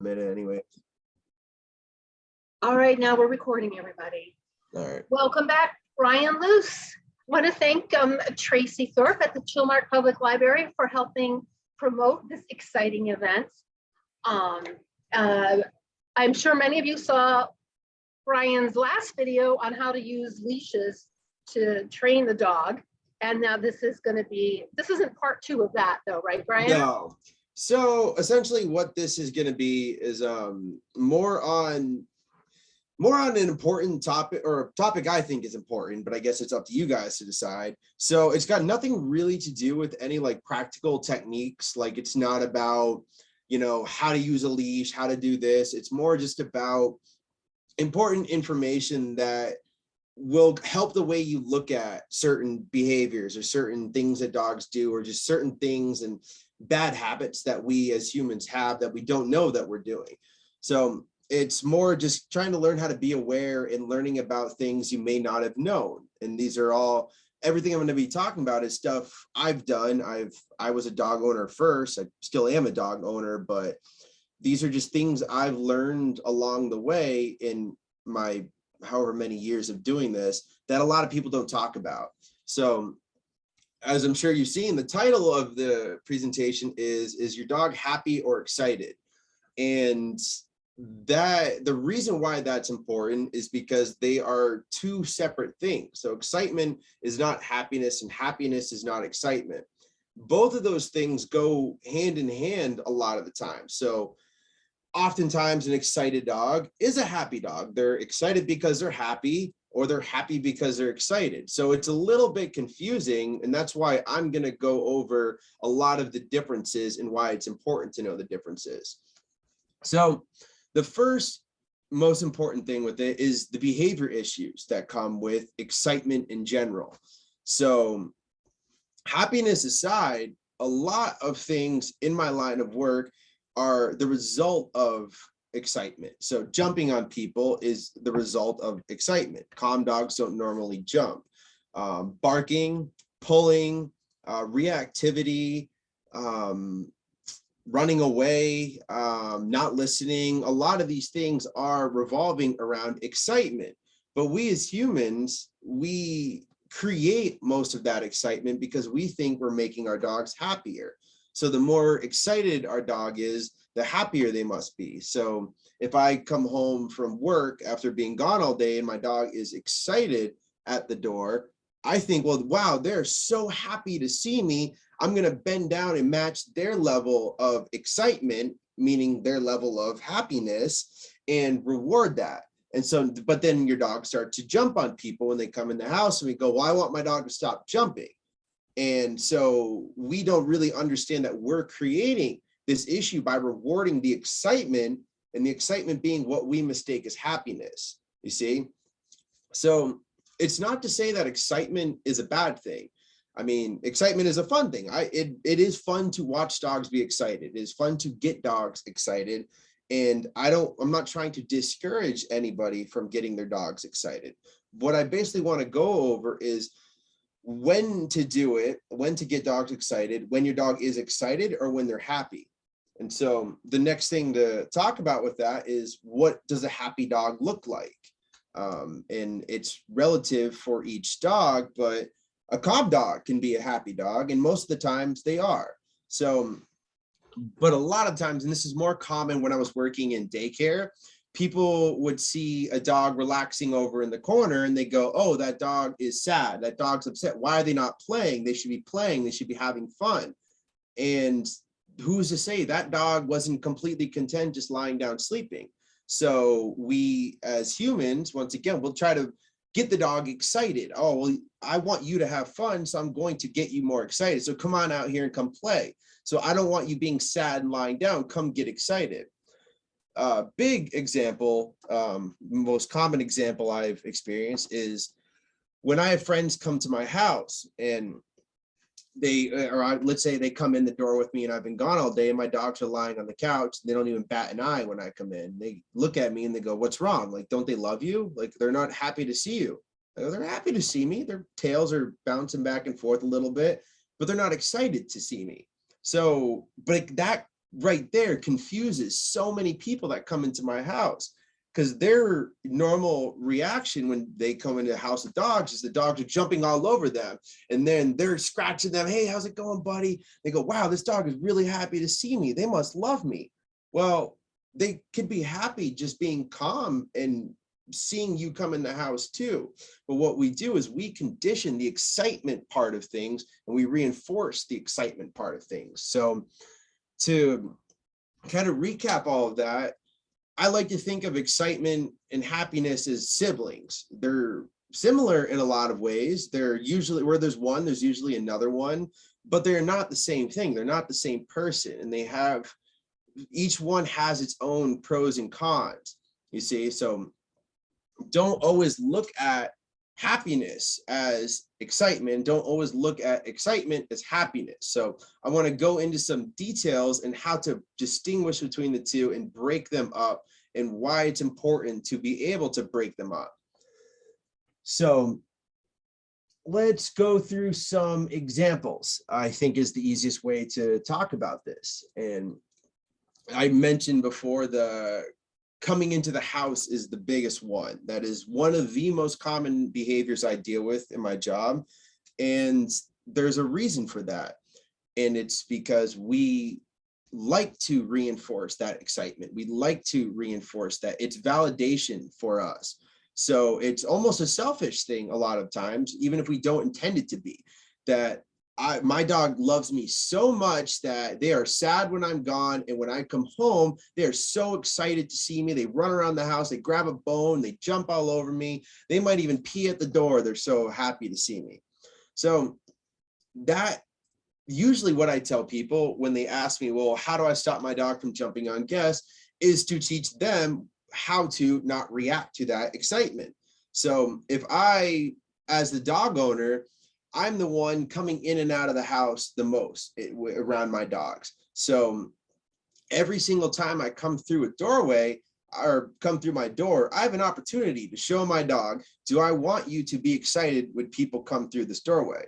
minute anyway. All right, now we're recording, everybody. All right. Welcome back, Ryan Luce. Want to thank Tracy Thorpe at the Chilmark Public Library for helping promote this exciting event. I'm sure many of you saw Brian's last video on how to use leashes to train the dog. And now this isn't part 2 of that though, right, Brian? No. So essentially what this is going to be is more on an important topic, or a topic I think is important, but I guess it's up to you guys to decide. So it's got nothing really to do with any like practical techniques. Like it's not about, how to use a leash, how to do this. It's more just about important information that will help the way you look at certain behaviors or certain things that dogs do, or just certain things and bad habits that we as humans have that we don't know that we're doing. So it's more just trying to learn how to be aware and learning about things you may not have known. And these are all, everything I'm going to be talking about is stuff I've done. I was a dog owner first. I still am a dog owner, but these are just things I've learned along the way in my however many years of doing this that a lot of people don't talk about. So as I'm sure you've seen, the title of the presentation is your dog happy or excited? And that the reason why that's important is because they are 2 separate things. So excitement is not happiness and happiness is not excitement. Both of those things go hand in hand a lot of the time. So oftentimes an excited dog is a happy dog. They're excited because they're happy, or they're happy because they're excited. So it's a little bit confusing, and that's why I'm going to go over a lot of the differences and why it's important to know the differences. So the first most important thing with it is the behavior issues that come with excitement in general. So happiness aside, a lot of things in my line of work are the result of excitement. So jumping on people is the result of excitement. Calm dogs don't normally jump. Barking, pulling, reactivity, running away, not listening. A lot of these things are revolving around excitement. But we as humans, we create most of that excitement because we think we're making our dogs happier. So the more excited our dog is, the happier they must be. So if I come home from work after being gone all day and my dog is excited at the door, I think, well, wow, they're so happy to see me. I'm going to bend down and match their level of excitement, meaning their level of happiness, and reward that. And so, but then your dog starts to jump on people when they come in the house, and we go, well, I want my dog to stop jumping. And so we don't really understand that we're creating this issue by rewarding the excitement, and the excitement being what we mistake as happiness, you see? So it's not to say that excitement is a bad thing. I mean, excitement is a fun thing. It is fun to watch dogs be excited. It is fun to get dogs excited. And I'm not trying to discourage anybody from getting their dogs excited. What I basically want to go over is when to do it, when to get dogs excited, when your dog is excited or when they're happy. And so the next thing to talk about with that is, what does a happy dog look like? And it's relative for each dog, but a calm dog can be a happy dog, and most of the times they are. So, but a lot of times, and this is more common when I was working in daycare, people would see a dog relaxing over in the corner and they go, oh, that dog is sad. That dog's upset. Why are they not playing? They should be playing. They should be having fun. And who's to say that dog wasn't completely content just lying down sleeping? So we as humans, once again, we'll try to get the dog excited. Oh, well, I want you to have fun, so I'm going to get you more excited. So come on out here and come play. So I don't want you being sad and lying down. Come get excited. Big example, most common example I've experienced is when I have friends come to my house and let's say they come in the door with me and I've been gone all day and my dogs are lying on the couch. They don't even bat an eye when I come in. They look at me and they go, what's wrong? Like, don't they love you? Like, they're not happy to see you. I go, they're happy to see me. Their tails are bouncing back and forth a little bit, but they're not excited to see me. So, but that right there confuses so many people that come into my house, because their normal reaction when they come into a house of dogs is the dogs are jumping all over them, and then they're scratching them. Hey, how's it going, buddy? They go, wow, this dog is really happy to see me. They must love me. Well, they could be happy just being calm and seeing you come in the house too. But what we do is we condition the excitement part of things, and we reinforce the excitement part of things. So to kind of recap all of that, I like to think of excitement and happiness as siblings. They're similar in a lot of ways. They're usually, where there's one, there's usually another one, but they're not the same thing. They're not the same person. And they have, each one has its own pros and cons, you see? So don't always look at happiness as excitement. Don't always look at excitement as happiness. So I want to go into some details and how to distinguish between the two and break them up, and why it's important to be able to break them up. So let's go through some examples, I think is the easiest way to talk about this. And I mentioned before, the coming into the house is the biggest one. That is one of the most common behaviors I deal with in my job. And there's a reason for that. And it's because we like to reinforce that excitement. We like to reinforce that it's validation for us. So it's almost a selfish thing a lot of times, even if we don't intend it to be, that my dog loves me so much that they are sad when I'm gone. And when I come home, they're so excited to see me. They run around the house, they grab a bone, they jump all over me. They might even pee at the door. They're so happy to see me. So that usually what I tell people when they ask me, well, how do I stop my dog from jumping on guests, is to teach them how to not react to that excitement. So if I, as the dog owner, I'm the one coming in and out of the house the most around my dogs. So every single time I come through a doorway or come through my door, I have an opportunity to show my dog, do I want you to be excited when people come through this doorway?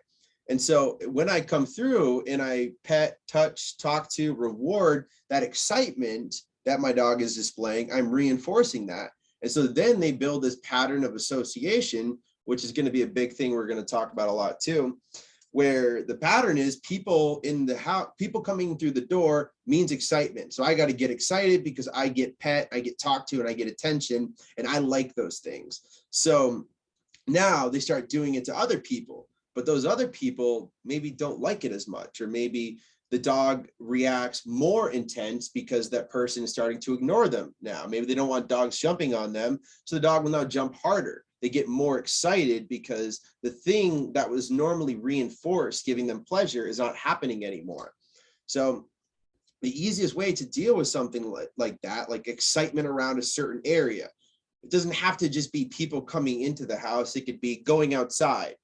And so when I come through and I pet, touch, talk to, reward that excitement that my dog is displaying, I'm reinforcing that. And so then they build this pattern of association, which is going to be a big thing we're going to talk about a lot too, where the pattern is people in the house, people coming through the door means excitement. So I got to get excited because I get pet, I get talked to, and I get attention, and I like those things. So now they start doing it to other people, but those other people maybe don't like it as much, or maybe the dog reacts more intense because that person is starting to ignore them now. Maybe they don't want dogs jumping on them, so the dog will now jump harder. They get more excited because the thing that was normally reinforced, giving them pleasure, is not happening anymore. So the easiest way to deal with something like that, like excitement around a certain area, it doesn't have to just be people coming into the house. It could be going outside.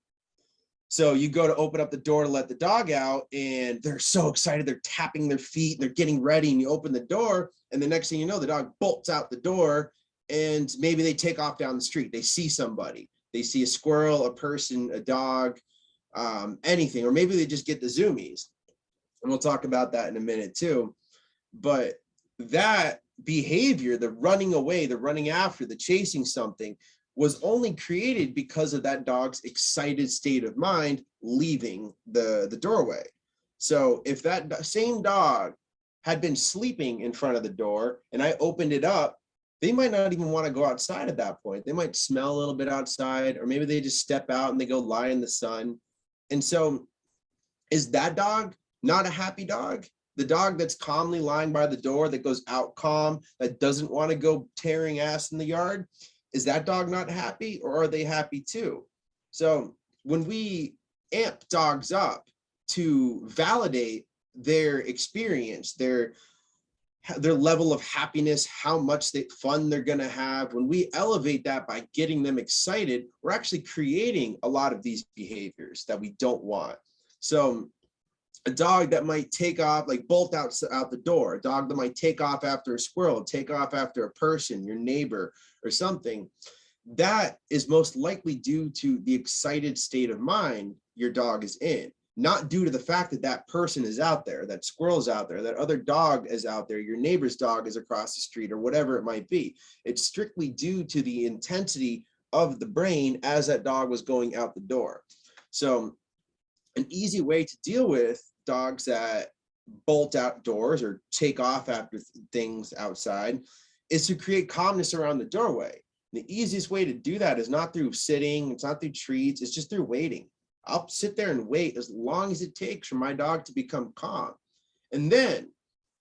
So you go to open up the door to let the dog out, and they're so excited. They're tapping their feet and they're getting ready, and you open the door, and the next thing you know, the dog bolts out the door. And maybe they take off down the street. They see somebody. They see a squirrel, a person, a dog, anything. Or maybe they just get the zoomies. And we'll talk about that in a minute too. But that behavior, the running away, the running after, the chasing something, was only created because of that dog's excited state of mind leaving the doorway. So if that same dog had been sleeping in front of the door and I opened it up, they might not even want to go outside at that point. They might smell a little bit outside, or maybe they just step out and they go lie in the sun. And so is that dog not a happy dog? The dog that's calmly lying by the door, that goes out calm, that doesn't want to go tearing ass in the yard, is that dog not happy, or are they happy too? So when we amp dogs up to validate their experience, their level of happiness, how much fun they're going to have, when we elevate that by getting them excited, we're actually creating a lot of these behaviors that we don't want. So a dog that might take off, like bolt out the door, a dog that might take off after a squirrel, take off after a person, your neighbor or something, that is most likely due to the excited state of mind your dog is in, not due to the fact that that person is out there, that squirrel is out there, that other dog is out there, your neighbor's dog is across the street, or whatever it might be. It's strictly due to the intensity of the brain as that dog was going out the door. So an easy way to deal with dogs that bolt outdoors or take off after things outside is to create calmness around the doorway. The easiest way to do that is not through sitting, it's not through treats, it's just through waiting. I'll sit there and wait as long as it takes for my dog to become calm. And then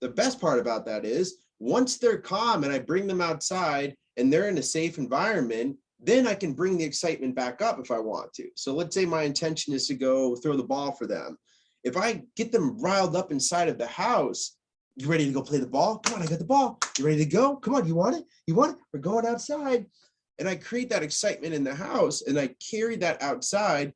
the best part about that is once they're calm and I bring them outside and they're in a safe environment, then I can bring the excitement back up if I want to. So let's say my intention is to go throw the ball for them. If I get them riled up inside of the house, you ready to go play the ball? Come on, I got the ball. You ready to go? Come on, you want it? You want it? We're going outside. And I create that excitement in the house and I carry that outside,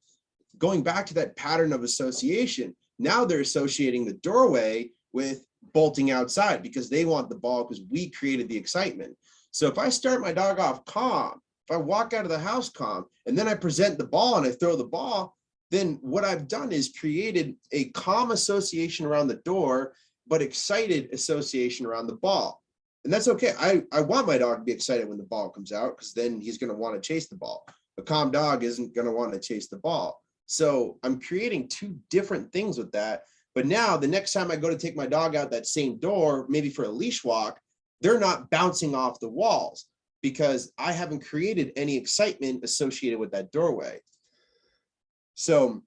going back to that pattern of association. Now they're associating the doorway with bolting outside because they want the ball because we created the excitement. So if I start my dog off calm, if I walk out of the house calm, and then I present the ball and I throw the ball, then what I've done is created a calm association around the door, but excited association around the ball. And that's okay. I want my dog to be excited when the ball comes out because then he's going to want to chase the ball. A calm dog isn't going to want to chase the ball. So I'm creating two different things with that. But now the next time I go to take my dog out that same door, maybe for a leash walk, they're not bouncing off the walls because I haven't created any excitement associated with that doorway. So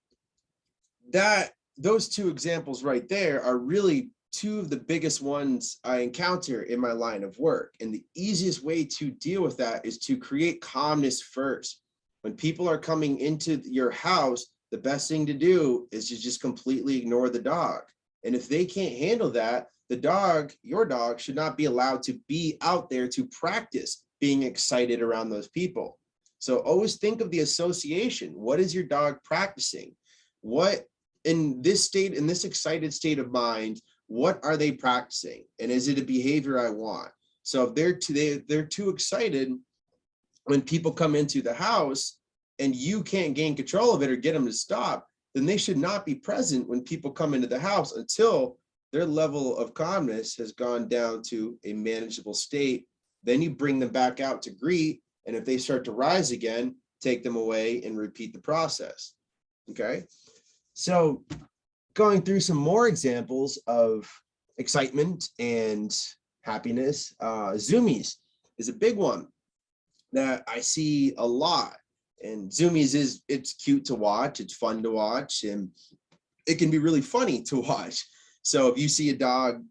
those two examples right there are really two of the biggest ones I encounter in my line of work. And the easiest way to deal with that is to create calmness first. When people are coming into your house, the best thing to do is to just completely ignore the dog. And if they can't handle that, the dog, your dog, should not be allowed to be out there to practice being excited around those people. So always think of the association. What is your dog practicing? What in this state, in this excited state of mind, what are they practicing? And is it a behavior I want? So if they're too excited, when people come into the house and you can't gain control of it or get them to stop, then they should not be present when people come into the house until their level of calmness has gone down to a manageable state. Then you bring them back out to greet. And if they start to rise again, take them away and repeat the process. Okay. So going through some more examples of excitement and happiness, zoomies is a big one that I see a lot. And zoomies it's cute to watch, it's fun to watch, and it can be really funny to watch. So if you see a dog,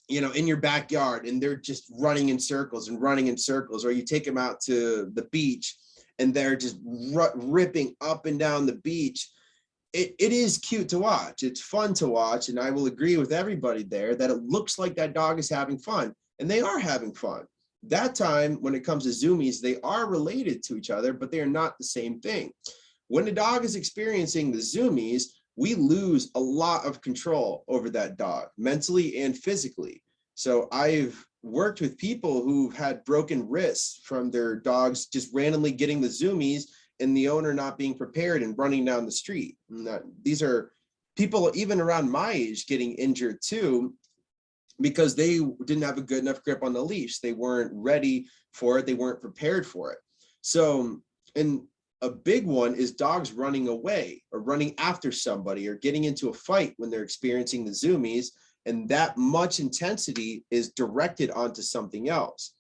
in your backyard and they're just running in circles, or you take them out to the beach and they're just ripping up and down the beach, it is cute to watch. It's fun to watch. And I will agree with everybody there that it looks like that dog is having fun, and they are having fun. That time, when it comes to zoomies, they are related to each other, but they are not the same thing. When the dog is experiencing the zoomies, we lose a lot of control over that dog, mentally and physically. So I've worked with people who've had broken wrists from their dogs just randomly getting the zoomies and the owner not being prepared and running down the street. These are people even around my age getting injured too, because they didn't have a good enough grip on the leash. They weren't ready for it. They weren't prepared for it. So, and a big one is dogs running away or running after somebody or getting into a fight when they're experiencing the zoomies, and that much intensity is directed onto something else.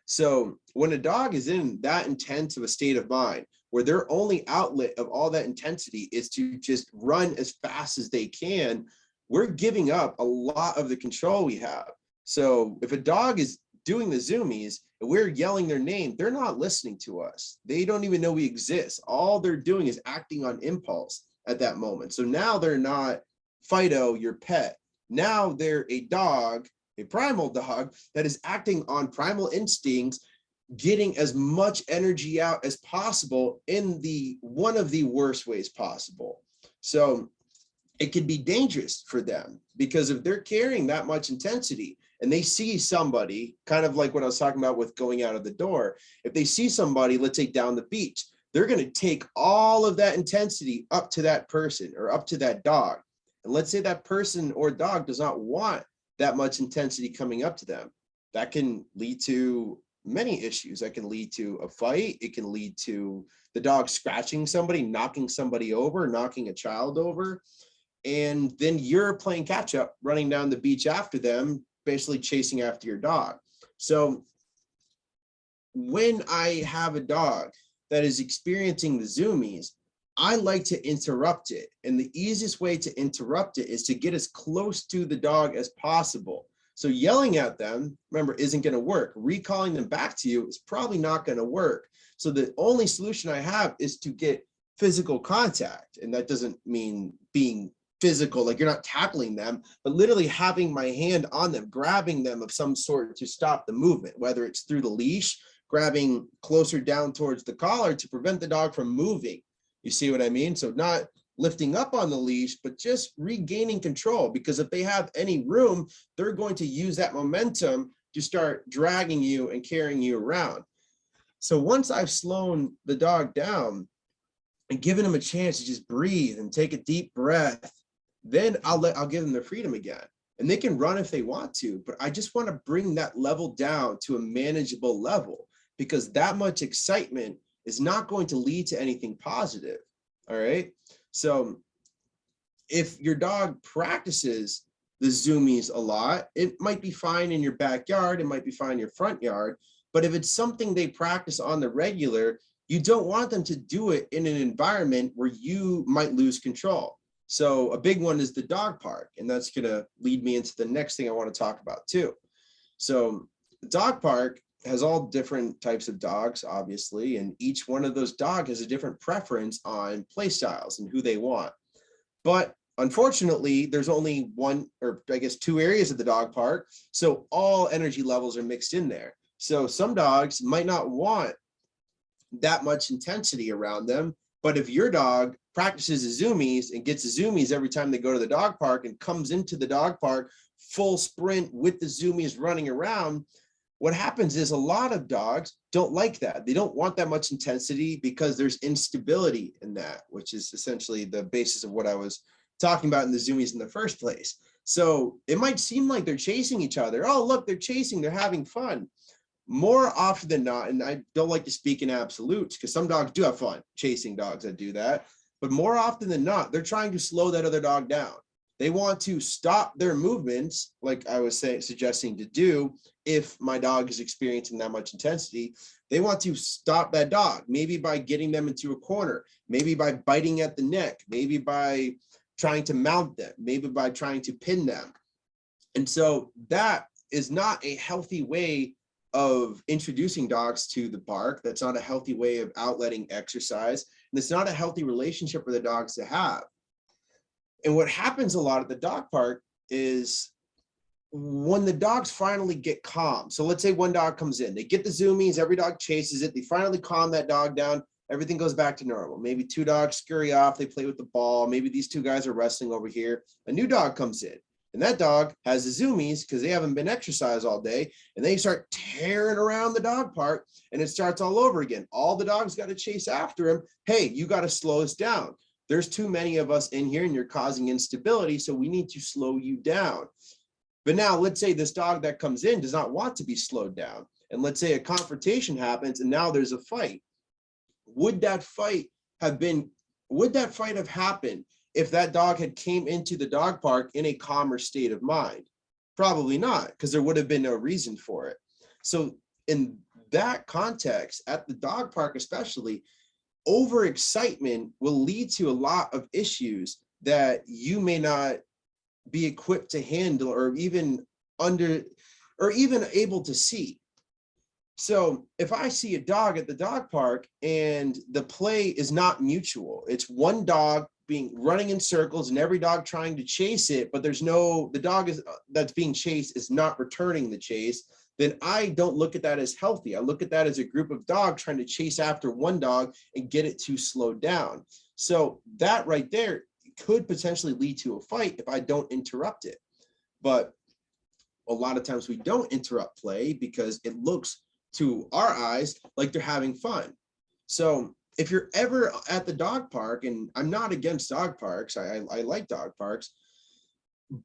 So when a dog is in that intense of a state of mind, where their only outlet of all that intensity is to just run as fast as they can, we're giving up a lot of the control we have. So if a dog is doing the zoomies and we're yelling their name, they're not listening to us. They don't even know we exist. All they're doing is acting on impulse at that moment. So now they're not Fido, your pet. Now they're a dog, a primal dog that is acting on primal instincts, getting as much energy out as possible in one of the worst ways possible. So it can be dangerous for them, because if they're carrying that much intensity and they see somebody, kind of like what I was talking about with going out of the door, if they see somebody, let's say down the beach, they're going to take all of that intensity up to that person or up to that dog. And let's say that person or dog does not want that much intensity coming up to them. That can lead to many issues. That can lead to a fight. It can lead to the dog scratching somebody, knocking somebody over, knocking a child over. And then you're playing catch up, running down the beach after them, basically chasing after your dog. So when I have a dog that is experiencing the zoomies, I like to interrupt it. And the easiest way to interrupt it is to get as close to the dog as possible. So yelling at them, remember, isn't going to work. Recalling them back to you is probably not going to work. So the only solution I have is to get physical contact. And that doesn't mean being physical, like you're not tackling them, but literally having my hand on them, grabbing them of some sort to stop the movement, whether it's through the leash, grabbing closer down towards the collar to prevent the dog from moving. You see what I mean? So not lifting up on the leash, but just regaining control, because if they have any room, they're going to use that momentum to start dragging you and carrying you around. So once I've slowed the dog down and given him a chance to just breathe and take a deep breath, then I'll give them their freedom again. And they can run if they want to, but I just want to bring that level down to a manageable level, because that much excitement is not going to lead to anything positive. All right. So if your dog practices the zoomies a lot, it might be fine in your backyard, it might be fine in your front yard, but if it's something they practice on the regular, you don't want them to do it in an environment where you might lose control. So a big one is the dog park, and that's going to lead me into the next thing I want to talk about too. So the dog park has all different types of dogs, obviously, and each one of those dogs has a different preference on play styles and who they want. But unfortunately, there's only one, or I guess 2 areas of the dog park, so all energy levels are mixed in there. So some dogs might not want that much intensity around them, but if your dog practices the zoomies and gets the zoomies every time they go to the dog park and comes into the dog park full sprint with the zoomies running around, what happens is a lot of dogs don't like that. They don't want that much intensity because there's instability in that, which is essentially the basis of what I was talking about in the zoomies in the first place. So it might seem like they're chasing each other. Oh, look, they're chasing, they're having fun. More often than not, and I don't like to speak in absolutes because some dogs do have fun chasing dogs that do that, but more often than not, they're trying to slow that other dog down. They want to stop their movements, like I was suggesting to do. If my dog is experiencing that much intensity, they want to stop that dog, maybe by getting them into a corner, maybe by biting at the neck, maybe by trying to mount them, maybe by trying to pin them. And so that is not a healthy way of introducing dogs to the park. That's not a healthy way of outletting exercise. And it's not a healthy relationship for the dogs to have. And what happens a lot at the dog park is when the dogs finally get calm. So let's say one dog comes in, they get the zoomies, every dog chases it, they finally calm that dog down, everything goes back to normal. Maybe 2 dogs scurry off, they play with the ball, maybe these 2 guys are wrestling over here. A new dog comes in, and that dog has the zoomies because they haven't been exercised all day, and they start tearing around the dog park, and it starts all over again. All the dogs got to chase after him. Hey, you got to slow us down. There's too many of us in here and you're causing instability, so we need to slow you down. But now let's say this dog that comes in does not want to be slowed down. And let's say a confrontation happens and now there's a fight. Would that fight have happened if that dog had came into the dog park in a calmer state of mind? Probably not, because there would have been no reason for it. So in that context, at the dog park especially, overexcitement will lead to a lot of issues that you may not be equipped to handle or even able to see. So if I see a dog at the dog park and the play is not mutual, it's one dog running in circles and every dog trying to chase it, but the dog that's being chased is not returning the chase, then I don't look at that as healthy. I look at that as a group of dogs trying to chase after one dog and get it to slow down. So that right there could potentially lead to a fight if I don't interrupt it. But a lot of times we don't interrupt play because it looks to our eyes like they're having fun. So if you're ever at the dog park, and I'm not against dog parks, I like dog parks,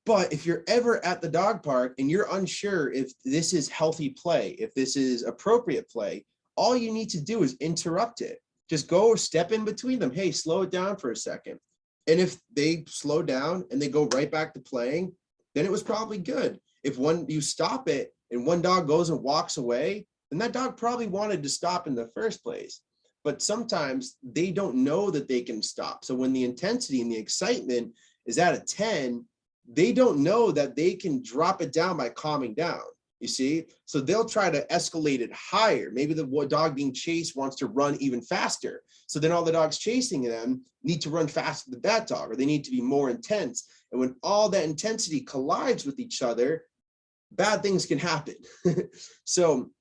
but if you're ever at the dog park and you're unsure if this is healthy play, if this is appropriate play, all you need to do is interrupt it. Just go step in between them. Hey, slow it down for a second. And if they slow down and they go right back to playing, then it was probably good. If you stop it and one dog goes and walks away, then that dog probably wanted to stop in the first place. But sometimes they don't know that they can stop. So when the intensity and the excitement is at a 10, they don't know that they can drop it down by calming down, you see? So they'll try to escalate it higher. Maybe the dog being chased wants to run even faster. So then all the dogs chasing them need to run faster than that dog, or they need to be more intense. And when all that intensity collides with each other, bad things can happen. So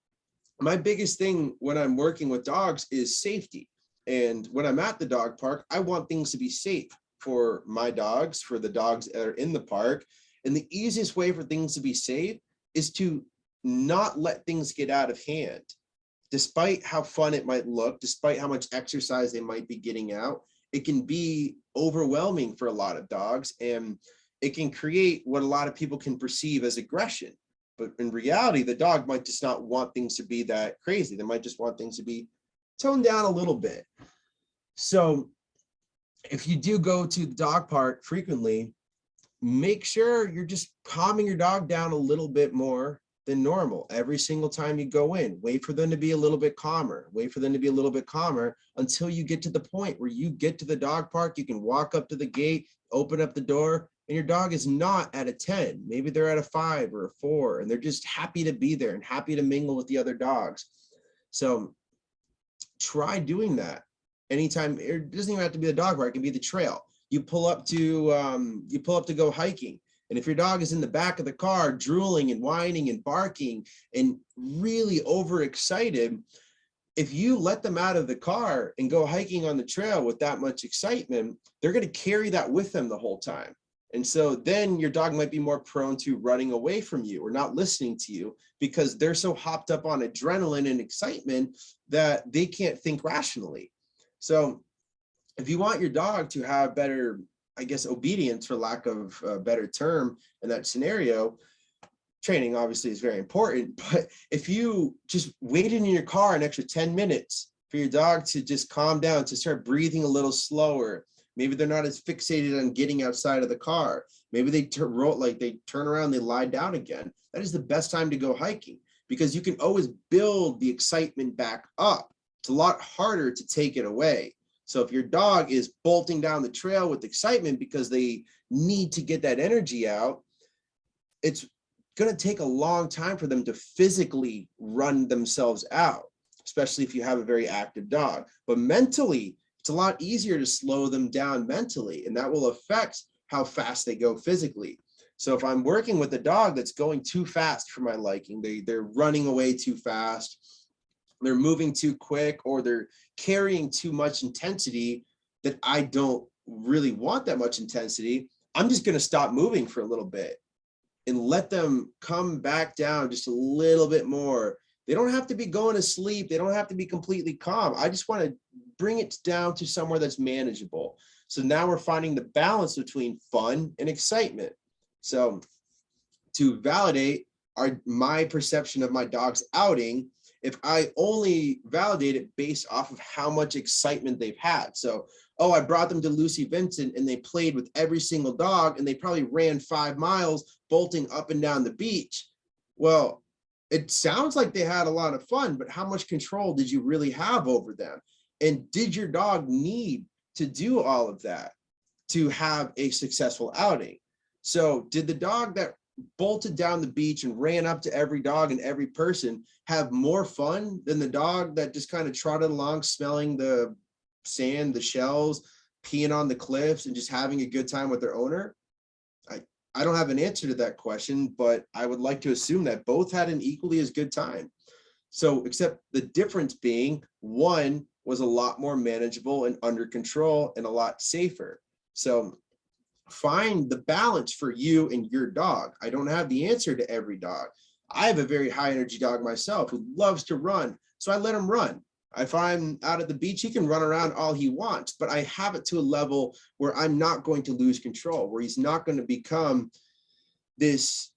my biggest thing when I'm working with dogs is safety. And when I'm at the dog park, I want things to be safe for my dogs, for the dogs that are in the park. And the easiest way for things to be safe is to not let things get out of hand. Despite how fun it might look, despite how much exercise they might be getting out, it can be overwhelming for a lot of dogs, and it can create what a lot of people can perceive as aggression. But in reality, the dog might just not want things to be that crazy. They might just want things to be toned down a little bit. So if you do go to the dog park frequently, make sure you're just calming your dog down a little bit more than normal every single time you go in. Wait for them to be a little bit calmer. Wait for them to be a little bit calmer until you get to the point where you get to the dog park. You can walk up to the gate, open up the door, and your dog is not at a 10. Maybe they're at a 5 or a 4, and they're just happy to be there and happy to mingle with the other dogs. So try doing that. Anytime, it doesn't even have to be the dog park, it can be the trail. You pull up to go hiking. And if your dog is in the back of the car drooling and whining and barking and really overexcited, if you let them out of the car and go hiking on the trail with that much excitement, they're going to carry that with them the whole time. And so then your dog might be more prone to running away from you or not listening to you because they're so hopped up on adrenaline and excitement that they can't think rationally. So if you want your dog to have better, I guess, obedience, for lack of a better term, in that scenario, training obviously is very important. But if you just waited in your car an extra 10 minutes for your dog to just calm down, to start breathing a little slower, maybe they're not as fixated on getting outside of the car. Maybe they turn around, they lie down again. That is the best time to go hiking because you can always build the excitement back up. It's a lot harder to take it away. So if your dog is bolting down the trail with excitement because they need to get that energy out, it's going to take a long time for them to physically run themselves out, especially if you have a very active dog. But mentally, it's a lot easier to slow them down mentally, and that will affect how fast they go physically. So if I'm working with a dog that's going too fast for my liking, they're running away too fast, they're moving too quick, or they're carrying too much intensity that I don't really want that much intensity, I'm just going to stop moving for a little bit and let them come back down just a little bit more. They don't have to be going to sleep. They don't have to be completely calm. I just want to bring it down to somewhere that's manageable. So now we're finding the balance between fun and excitement. So to validate my perception of my dog's outing, if I only validate it based off of how much excitement they've had. So, oh, I brought them to Lucy Vincent and they played with every single dog and they probably ran 5 miles bolting up and down the beach. Well, it sounds like they had a lot of fun, but how much control did you really have over them? And did your dog need to do all of that to have a successful outing? So did the dog that bolted down the beach and ran up to every dog and every person have more fun than the dog that just kind of trotted along smelling the sand, the shells, peeing on the cliffs and just having a good time with their owner? I don't have an answer to that question, but I would like to assume that both had an equally as good time. So except the difference being one was a lot more manageable and under control and a lot safer. So find the balance for you and your dog. I don't have the answer to every dog. I have a very high energy dog myself who loves to run. So I let him run. If I'm out at the beach, he can run around all he wants, but I have it to a level where I'm not going to lose control, where he's not going to become this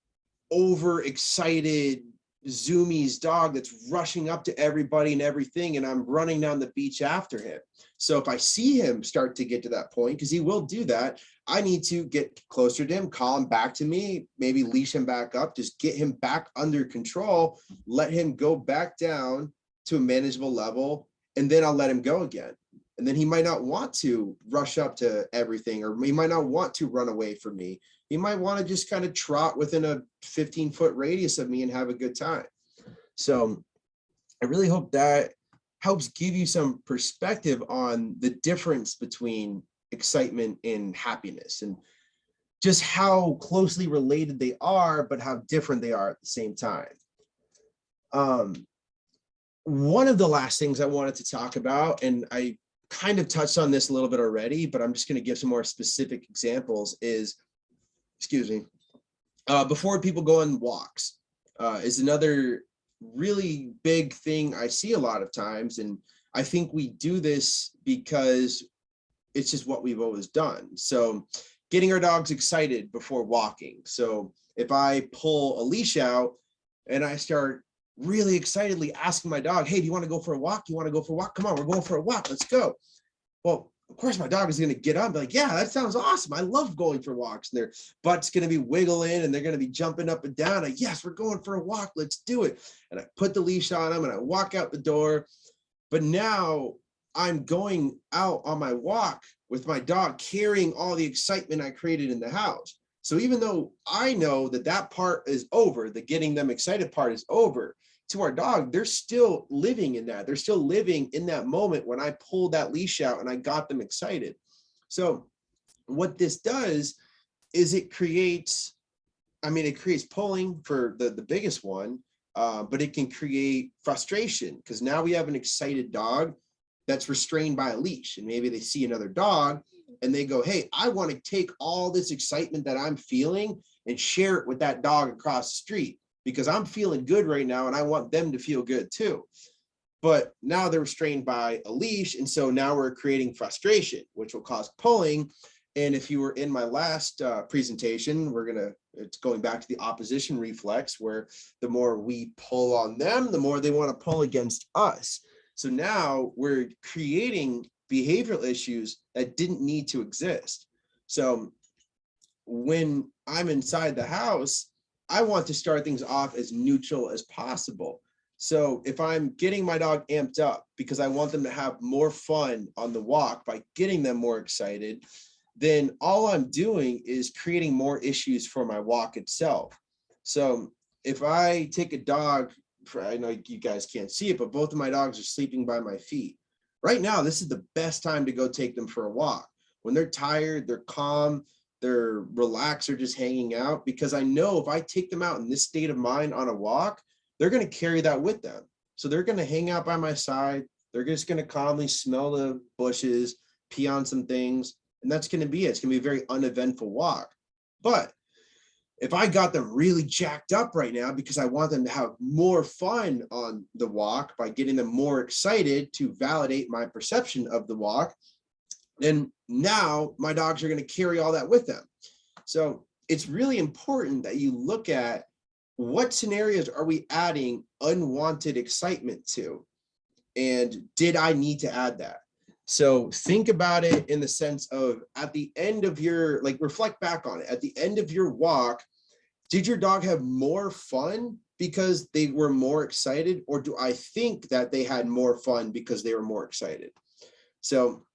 overexcited zoomies dog that's rushing up to everybody and everything, and I'm running down the beach after him. So if I see him start to get to that point, because he will do that, I need to get closer to him, call him back to me, maybe leash him back up, just get him back under control, let him go back down to a manageable level, and then I'll let him go again. And then he might not want to rush up to everything, or he might not want to run away from me. He might want to just kind of trot within a 15-foot radius of me and have a good time. So I really hope that helps give you some perspective on the difference between excitement and happiness, and just how closely related they are, but how different they are at the same time. One of the last things I wanted to talk about, and I kind of touched on this a little bit already, but I'm just going to give some more specific examples, is, before people go on walks, is another really big thing I see a lot of times. And I think we do this because it's just what we've always done. So getting our dogs excited before walking. So if I pull a leash out and I start really excitedly asking my dog, hey, do you want to go for a walk? You want to go for a walk? Come on, we're going for a walk. Let's go. Well, of course, my dog is going to get up and be like, yeah, that sounds awesome. I love going for walks. And their butt's going to be wiggling and they're going to be jumping up and down. Like, yes, we're going for a walk. Let's do it. And I put the leash on them and I walk out the door. But now I'm going out on my walk with my dog, carrying all the excitement I created in the house. So even though I know that that part is over, the getting them excited part is over, to our dog, they're still living in that. They're still living in that moment when I pulled that leash out and I got them excited. So what this does is it creates pulling for the biggest one, but it can create frustration, because now we have an excited dog that's restrained by a leash, and maybe they see another dog and they go, hey, I want to take all this excitement that I'm feeling and share it with that dog across the street, because I'm feeling good right now and I want them to feel good too. But now they're restrained by a leash. And so now we're creating frustration, which will cause pulling. And if you were in my last presentation, it's going back to the opposition reflex, where the more we pull on them, the more they want to pull against us. So now we're creating behavioral issues that didn't need to exist. So when I'm inside the house, I want to start things off as neutral as possible. So if I'm getting my dog amped up because I want them to have more fun on the walk by getting them more excited, then all I'm doing is creating more issues for my walk itself. So if I take a dog, I know you guys can't see it, but both of my dogs are sleeping by my feet. Right now, this is the best time to go take them for a walk. When they're tired, they're calm, they're relaxed, or just hanging out, because I know if I take them out in this state of mind on a walk, they're going to carry that with them. So they're going to hang out by my side. They're just going to calmly smell the bushes, pee on some things, and that's going to be it. It's going to be a very uneventful walk. But if I got them really jacked up right now because I want them to have more fun on the walk by getting them more excited to validate my perception of the walk, then now my dogs are going to carry all that with them. So it's really important that you look at what scenarios are we adding unwanted excitement to, and did I need to add that? So think about it in the sense of, at the end of your, reflect back on it. At the end of your walk, did your dog have more fun because they were more excited? Or do I think that they had more fun because they were more excited? So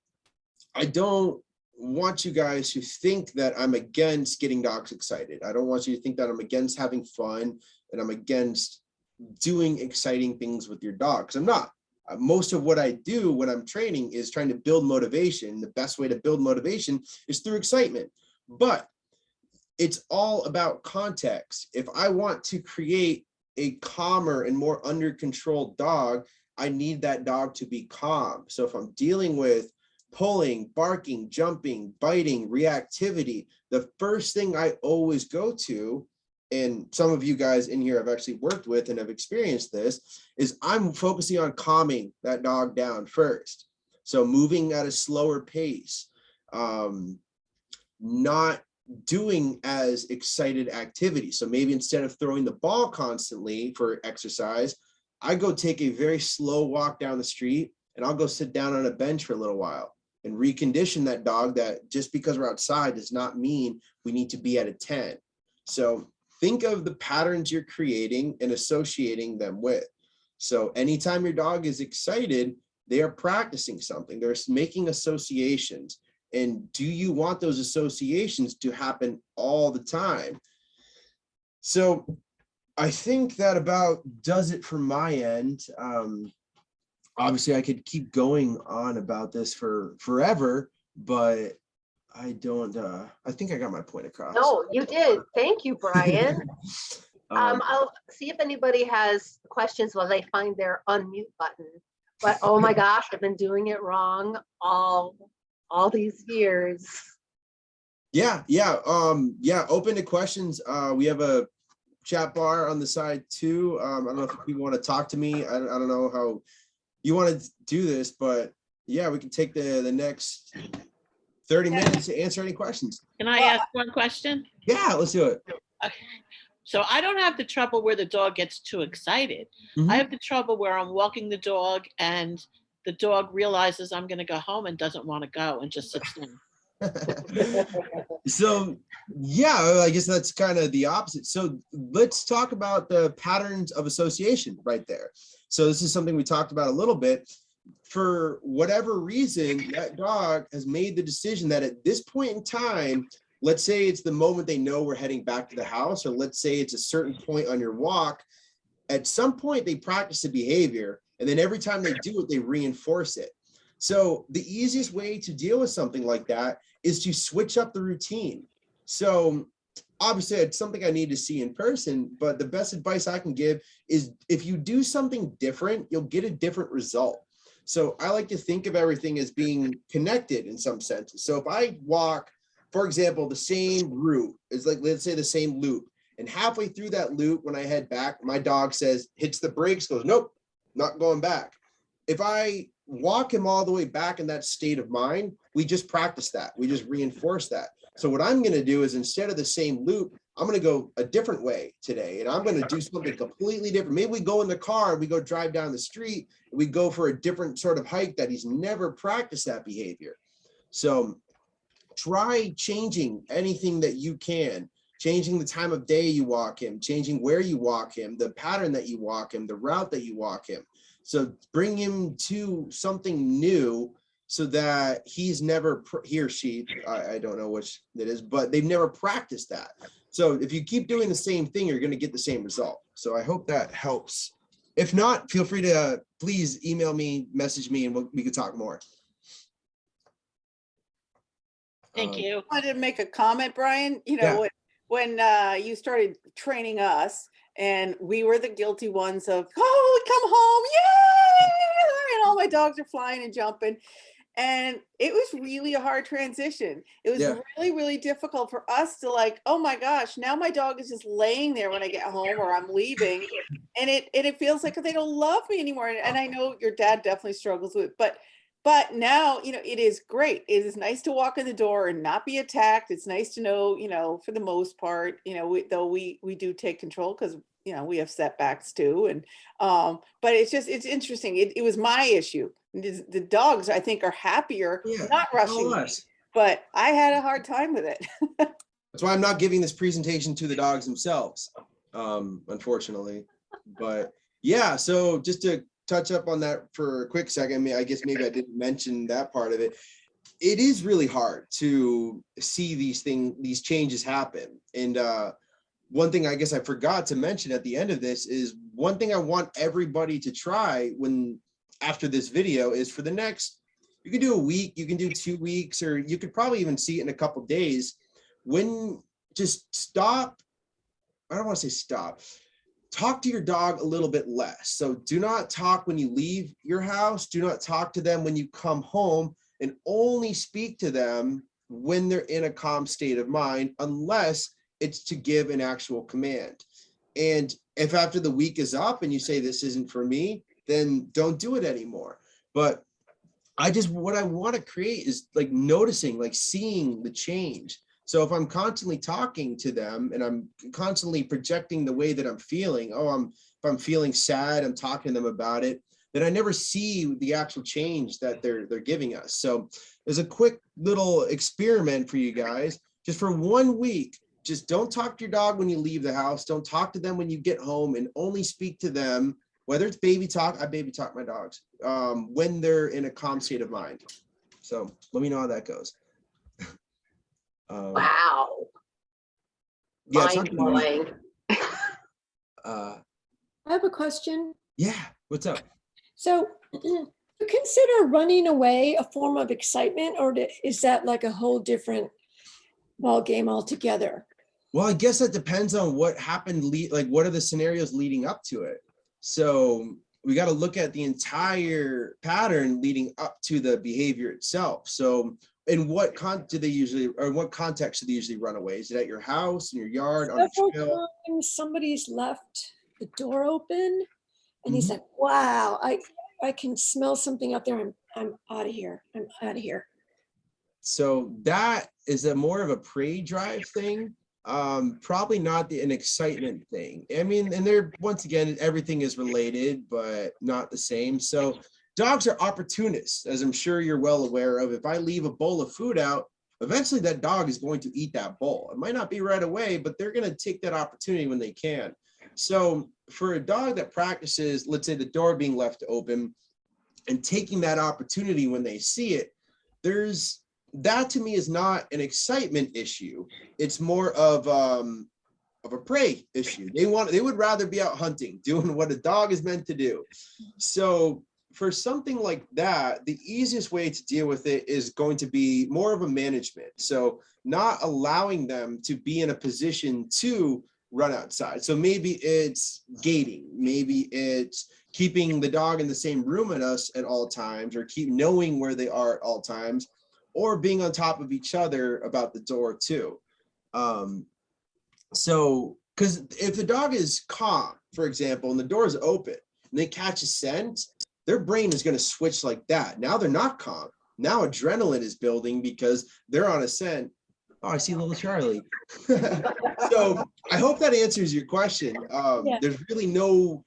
I don't want you guys to think that I'm against getting dogs excited. I don't want you to think that I'm against having fun and I'm against doing exciting things with your dog, because I'm not. Most of what I do when I'm training is trying to build motivation. The best way to build motivation is through excitement. But it's all about context. If I want to create a calmer and more under control dog, I need that dog to be calm. So if I'm dealing with pulling, barking, jumping, biting, reactivity, the first thing I always go to and some of you guys in here have actually worked with and have experienced this, is I'm focusing on calming that dog down first. So moving at a slower pace, not doing as excited activities. So maybe instead of throwing the ball constantly for exercise, I go take a very slow walk down the street, and I'll go sit down on a bench for a little while and recondition that dog that just because we're outside does not mean we need to be at a 10. So think of the patterns you're creating and associating them with. So anytime your dog is excited, they are practicing something. They're making associations. And do you want those associations to happen all the time? So I think that about does it from my end. Obviously, I could keep going on about this for forever, but I don't, I think I got my point across. No, you did. Thank you, Brian. I'll see if anybody has questions while they find their unmute button. But oh my gosh, I've been doing it wrong all these years. Yeah. Open to questions. We have a chat bar on the side too. I don't know if people want to talk to me. I don't know how you want to do this, but yeah, we can take the next 30 minutes to answer any questions. Can I ask one question? Yeah, let's do it. Okay. So I don't have the trouble where the dog gets too excited. I have the trouble where I'm walking the dog and the dog realizes I'm going to go home and doesn't want to go and just sits down. So yeah, I guess that's kind of the opposite. So let's talk about the patterns of association right there. So this is something we talked about a little bit. For whatever reason, that dog has made the decision that at this point in time, let's say it's the moment they know we're heading back to the house, or let's say it's a certain point on your walk, at some point they practice the behavior, and then every time they do it, they reinforce it. So the easiest way to deal with something like that is to switch up the routine. So obviously it's something I need to see in person, but the best advice I can give is if you do something different, you'll get a different result. So I like to think of everything as being connected in some senses. So if I walk, for example, the same route, it's like, let's say the same loop, and halfway through that loop, when I head back, my dog says, hits the brakes, goes, nope, not going back. If I walk him all the way back in that state of mind, we just practice that. We just reinforce that. So what I'm going to do is instead of the same loop, I'm going to go a different way today, and I'm going to do something completely different. Maybe we go in the car, we go drive down the street, and we go for a different sort of hike that he's never practiced that behavior. So try changing anything that you can, changing the time of day you walk him, changing where you walk him, the pattern that you walk him, the route that you walk him. So bring him to something new so that he's never, he or she, I don't know which it is, but they've never practiced that. So if you keep doing the same thing, you're going to get the same result. So I hope that helps. If not, feel free to please email me, message me, and we could talk more. Thank you. I wanted to make a comment, Brian. You know, when you started training us, and we were the guilty ones of, oh, come home, yay! And all my dogs are flying and jumping. And it was really a hard transition. It was really, really difficult for us to like, oh my gosh, now my dog is just laying there when I get home or I'm leaving. And it feels like they don't love me anymore. And I know your dad definitely struggles with it, but now, you know, it is great. It is nice to walk in the door and not be attacked. It's nice to know, you know, for the most part, you know, we do take control because, you know, we have setbacks too. And, but it's interesting. It was my issue. The dogs, I think, are happier not rushing me, but I had a hard time with it. That's why I'm not giving this presentation to the dogs themselves, unfortunately. But yeah, so just to touch up on that for a quick second, I mean, I guess maybe I didn't mention that part of it. It is really hard to see these changes happen. And one thing I guess I forgot to mention at the end of this is one thing I want everybody to try after this video is for the next, you can do a week, you can do 2 weeks, or you could probably even see it in a couple days. When just stop, I don't want to say stop, talk to your dog a little bit less. So do not talk when you leave your house, do not talk to them when you come home, and only speak to them when they're in a calm state of mind, unless it's to give an actual command. And if after the week is up and you say this isn't for me, then don't do it anymore. But what I want to create is like noticing, like seeing the change. So if I'm constantly talking to them and I'm constantly projecting the way that I'm feeling, if I'm feeling sad, I'm talking to them about it, then I never see the actual change that they're giving us. So there's a quick little experiment for you guys, just for 1 week. Just don't talk to your dog when you leave the house. Don't talk to them when you get home, and only speak to them, whether it's baby talk. I baby talk my dogs when they're in a calm state of mind. So let me know how that goes. Wow. Yeah, Mind blowing. I have a question. Yeah, what's up? So you consider running away a form of excitement, or is that like a whole different ball game altogether? Well, I guess that depends on what happened, like what are the scenarios leading up to it. So we got to look at the entire pattern leading up to the behavior itself. So in what context do they usually run away? Is it at your house, in your yard, on a trail? Several times somebody's left the door open and he's like, wow, I can smell something out there. I'm out of here. I'm out of here. So that is more of a prey drive thing. Probably not an excitement thing. I mean, and they're, once again, everything is related, but not the same. So dogs are opportunists, as I'm sure you're well aware of. If I leave a bowl of food out, eventually that dog is going to eat that bowl. It might not be right away, but they're going to take that opportunity when they can. So for a dog that practices, let's say the door being left open and taking that opportunity when they see it, that to me is not an excitement issue. It's more of a prey issue. They would rather be out hunting, doing what a dog is meant to do. So for something like that, the easiest way to deal with it is going to be more of a management. So not allowing them to be in a position to run outside. So maybe it's gating, maybe it's keeping the dog in the same room as us at all times, or keep knowing where they are at all times, or being on top of each other about the door too. So, because if the dog is calm, for example, and the door is open and they catch a scent, their brain is going to switch like that. Now they're not calm. Now adrenaline is building because they're on a scent. Oh, I see little Charlie. So I hope that answers your question. There's really no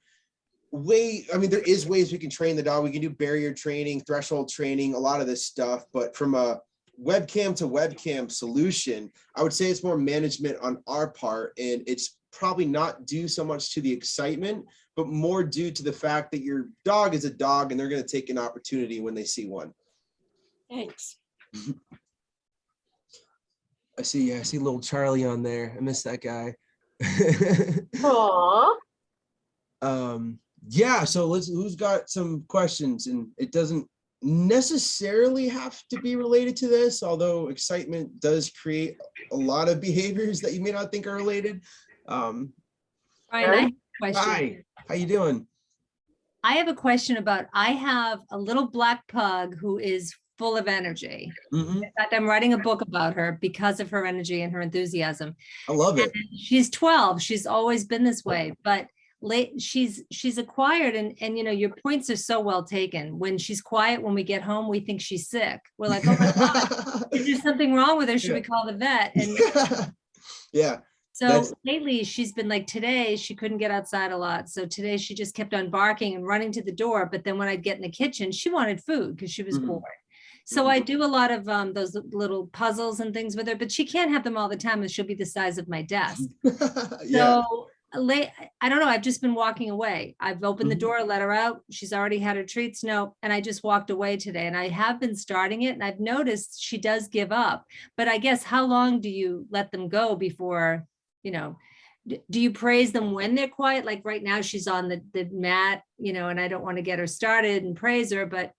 way. I mean, there is ways we can train the dog. We can do barrier training, threshold training, a lot of this stuff. But from a webcam to webcam solution, I would say it's more management on our part. And it's probably not due so much to the excitement, but more due to the fact that your dog is a dog and they're going to take an opportunity when they see one. Thanks. I see little Charlie on there. I miss that guy. Aww. Yeah, so who's got some questions? And it doesn't necessarily have to be related to this, although excitement does create a lot of behaviors that you may not think are related. Brian, I have a question. Hi, how you doing? I have a question about, I have a little black pug who is full of energy. Mm-hmm. In fact, I'm writing a book about her because of her energy and her enthusiasm. I love it. And she's 12. She's always been this way, but she's acquired, and you know, your points are so well taken. When she's quiet, when we get home, we think she's sick. We're like, oh my God, is there something wrong with her? Should we call the vet? And yeah. so lately she's been like, today she couldn't get outside a lot. So today she just kept on barking and running to the door. But then when I'd get in the kitchen, she wanted food because she was bored. So I do a lot of those little puzzles and things with her, but she can't have them all the time and she'll be the size of my desk. Yeah. So I don't know. I've just been walking away. I've opened the door, let her out. She's already had her treats. No. And I just walked away today, and I have been starting it. And I've noticed she does give up, but I guess how long do you let them go before, you know, do you praise them when they're quiet? Like right now she's on the mat, you know, and I don't want to get her started and praise her, but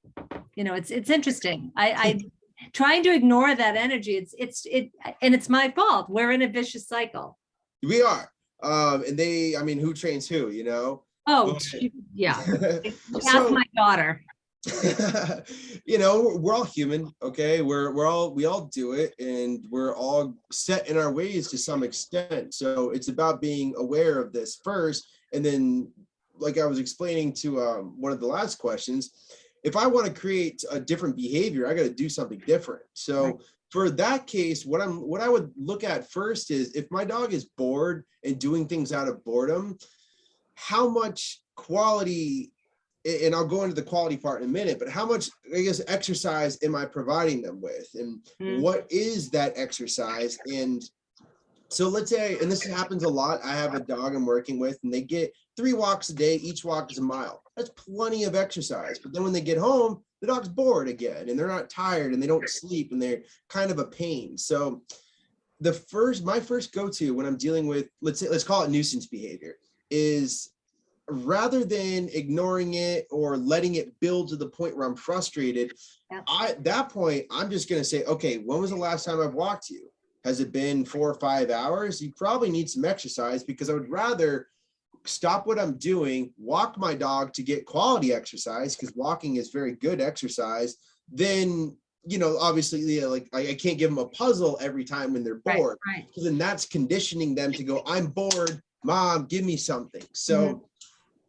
you know, it's interesting. I trying to ignore that energy. It's my fault. We're in a vicious cycle. We are. And I mean, who trains who, you know? Oh, yeah. Ask my daughter. You know, we're all human, okay? We all do it, and we're all set in our ways to some extent. So it's about being aware of this first, and then, like I was explaining to one of the last questions, if I want to create a different behavior, I got to do something different. So Right. for that case, what I would look at first is, if my dog is bored and doing things out of boredom, how much quality, and I'll go into the quality part in a minute, but how much, I guess, exercise am I providing them with? And what is that exercise? And so let's say, and this happens a lot, I have a dog I'm working with, and they get 3 walks a day. Each walk is a mile. That's plenty of exercise. But then when they get home, the dog's bored again, and they're not tired, and they don't sleep, and they're kind of a pain. So my first go-to when I'm dealing with, let's call it nuisance behavior, is, rather than ignoring it or letting it build to the point where I'm frustrated, at that point, I'm just going to say, okay, when was the last time I've walked you? Has it been 4 or 5 hours? You probably need some exercise, because I would rather stop what I'm doing, walk my dog to get quality exercise, because walking is very good exercise, then, you know, obviously, like I can't give them a puzzle every time when they're bored, Right. because then that's conditioning them to go, I'm bored, Mom, give me something. So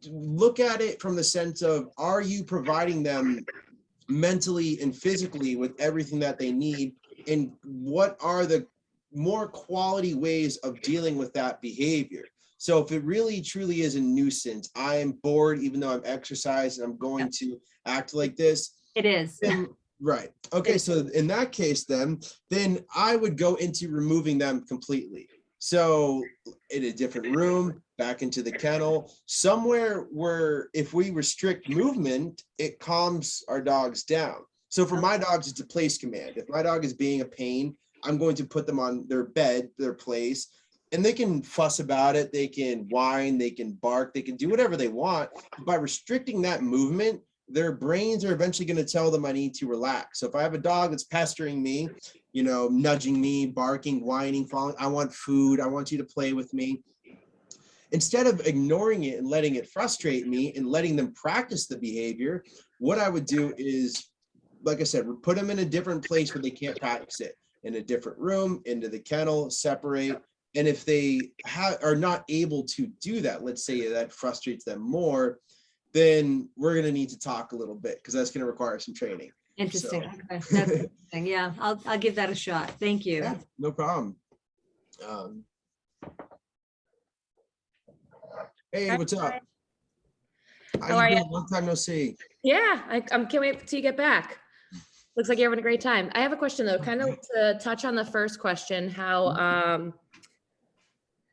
look at it from the sense of, are you providing them mentally and physically with everything that they need? And what are the more quality ways of dealing with that behavior? So if it really truly is a nuisance, I am bored, even though I'm exercising, I'm going to act like this. It is. Then, right. Okay. So in that case, then I would go into removing them completely. So in a different room, back into the kennel, somewhere where if we restrict movement, it calms our dogs down. So for my dogs, it's a place command. If my dog is being a pain, I'm going to put them on their bed, their place, and they can fuss about it. They can whine, they can bark, they can do whatever they want. By restricting that movement, their brains are eventually going to tell them I need to relax. So if I have a dog that's pestering me, you know, nudging me, barking, whining, falling, I want food, I want you to play with me. Instead of ignoring it and letting it frustrate me and letting them practice the behavior, what I would do is, like I said, put them in a different place where they can't practice it, in a different room, into the kennel, separate. And if they are not able to do that, let's say that frustrates them more, then we're going to need to talk a little bit, because that's going to require some training. Interesting. So. Okay. That's interesting. Yeah, I'll give that a shot. Thank you. Yeah, no problem. Hey, what's up? How are you? Long time no see. Yeah, I can't wait till you get back. Looks like you're having a great time. I have a question though, kind of to touch on the first question, how,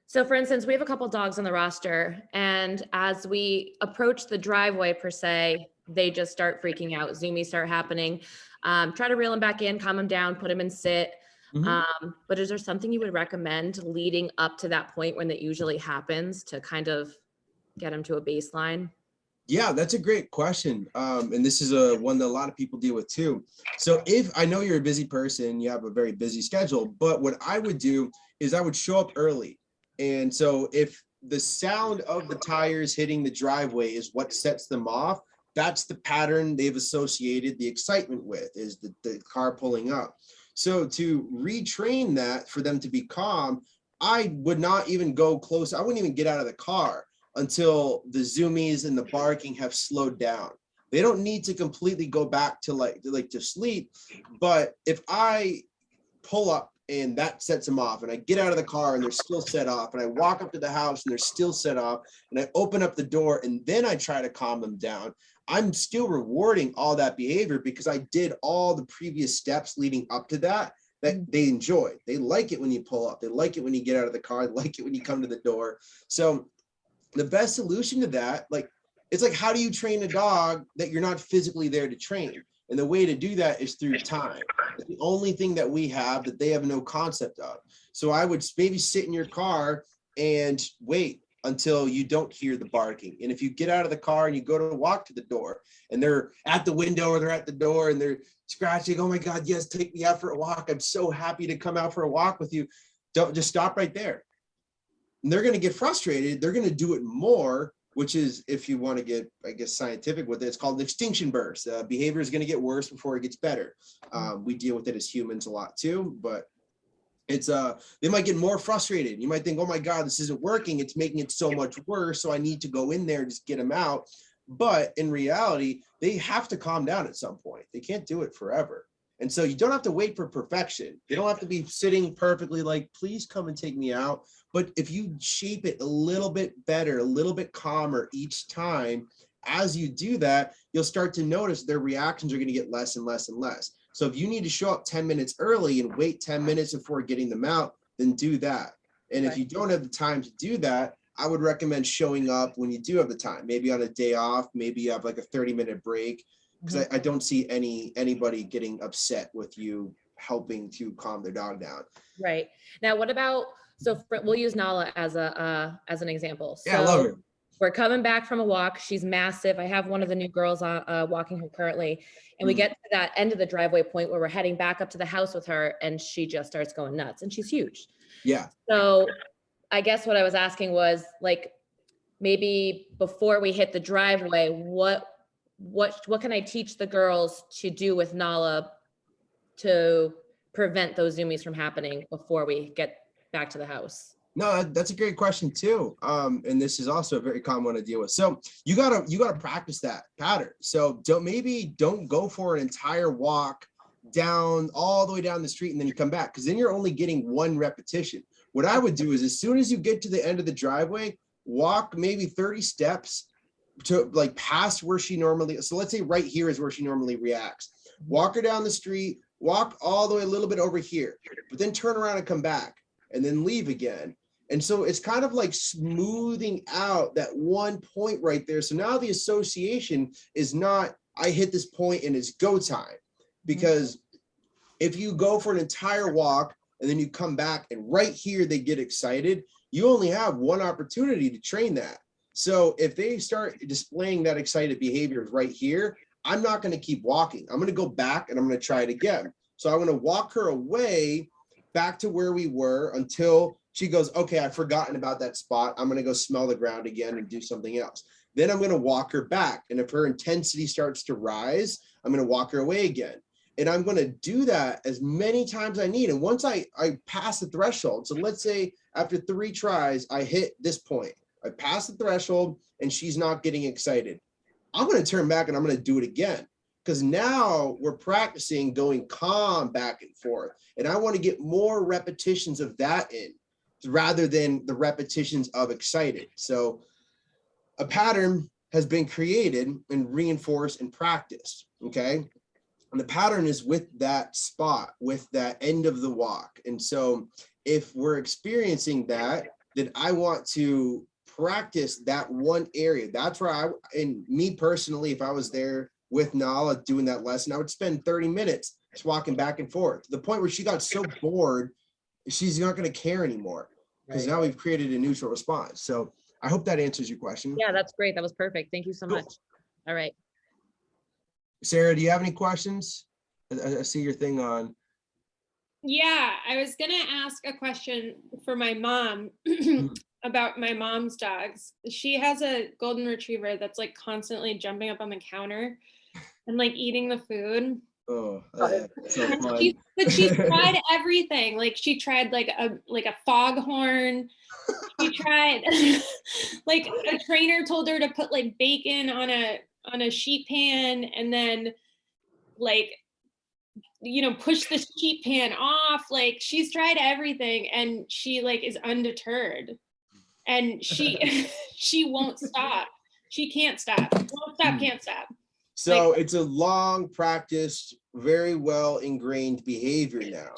so for instance, we have a couple dogs on the roster, and as we approach the driveway per se, they just start freaking out. Zoomies start happening. Try to reel them back in, calm them down, put them in sit. But is there something you would recommend leading up to that point when that usually happens to kind of get them to a baseline? Yeah, that's a great question. And this is one that a lot of people deal with too. So if I know you're a busy person, you have a very busy schedule, but what I would do is I would show up early. And so if the sound of the tires hitting the driveway is what sets them off, that's the pattern they've associated the excitement with, is the car pulling up. So to retrain that for them to be calm, I would not even go close. I wouldn't even get out of the car until the zoomies and the barking have slowed down. They don't need to completely go back to like to sleep. But if I pull up and that sets them off, and I get out of the car and they're still set off, and I walk up to the house and they're still set off, and I open up the door and then I try to calm them down, I'm still rewarding all that behavior because I did all the previous steps leading up to that they enjoy. They like it when you pull up. They like it when you get out of the car. They like it when you come to the door. So the best solution to that, it's like, how do you train a dog that you're not physically there to train? And the way to do that is through time. It's the only thing that we have that they have no concept of. So I would maybe sit in your car and wait until you don't hear the barking. And if you get out of the car and you go to walk to the door and they're at the window or they're at the door and they're scratching, oh my God, yes, take me out for a walk. I'm so happy to come out for a walk with you. Don't just stop right there. And they're going to get frustrated. They're going to do it more which is, if you want to get, I guess, scientific with it, it's called an extinction burst. Behavior is going to get worse before it gets better. We deal with it as humans a lot too, but it's they might get more frustrated. You might think, oh my God, this isn't working. It's making it so much worse. So I need to go in there and just get them out. But in reality, they have to calm down at some point. They can't do it forever. And so you don't have to wait for perfection. You don't have to be sitting perfectly like, please come and take me out. But if you shape it a little bit better, a little bit calmer each time, as you do that, you'll start to notice their reactions are going to get less and less and less. So if you need to show up 10 minutes early and wait 10 minutes before getting them out, then do that. And if you don't have the time to do that, I would recommend showing up when you do have the time, maybe on a day off, maybe you have like a 30-minute break, because I don't see anybody getting upset with you helping to calm their dog down. Right. Now, what about, we'll use Nala as an example. Yeah, I love her. We're coming back from a walk. She's massive. I have one of the new girls walking her currently. And we get to that end of the driveway point where we're heading back up to the house with her, and she just starts going nuts, and she's huge. Yeah. So I guess what I was asking was, like, maybe before we hit the driveway, what can I teach the girls to do with Nala to prevent those zoomies from happening before we get back to the house? No, that's a great question too. And this is also a very common one to deal with. So you gotta practice that pattern. So don't go for an entire walk down all the way down the street and then you come back, because then you're only getting one repetition. What I would do is, as soon as you get to the end of the driveway, walk maybe 30 steps to like past where she normally, so let's say right here is where she normally reacts. Walk her down the street, walk all the way a little bit over here, but then turn around and come back and then leave again. And so it's kind of like smoothing out that one point right there. So now the association is not, I hit this point and it's go time. Because if you go for an entire walk and then you come back and right here they get excited, you only have one opportunity to train that. So if they start displaying that excited behavior right here, I'm not going to keep walking. I'm going to go back and I'm going to try it again. So I'm going to walk her away back to where we were until she goes, okay, I've forgotten about that spot. I'm going to go smell the ground again and do something else. Then I'm going to walk her back. And if her intensity starts to rise, I'm going to walk her away again. And I'm going to do that as many times as I need. And once I pass the threshold, so let's say after 3 tries, I hit this point, I pass the threshold and she's not getting excited, I'm going to turn back and I'm going to do it again. Because now we're practicing going calm back and forth. And I want to get more repetitions of that in, rather than the repetitions of excited. So a pattern has been created and reinforced and practiced, okay? And the pattern is with that spot, with that end of the walk. And so if we're experiencing that, then I want to practice that one area. That's where and me personally, if I was there with Nala doing that lesson, I would spend 30 minutes just walking back and forth to the point where she got so bored, she's not going to care anymore, because now we've created a neutral response. So I hope that answers your question. Yeah, that's great. That was perfect. Thank you so much. All right. Sarah, do you have any questions? I see your thing on. Yeah, I was gonna ask a question for my mom about my mom's dogs. She has a golden retriever that's like constantly jumping up on the counter and like eating the food. Oh, so fun. But she tried everything. Like she tried like a foghorn. She tried like a trainer told her to put like bacon on a sheet pan and then like, you know, push the sheet pan off. Like she's tried everything and she like is undeterred. And she won't stop. She can't stop. Won't stop, can't stop. So it's a long practiced, very well ingrained behavior now.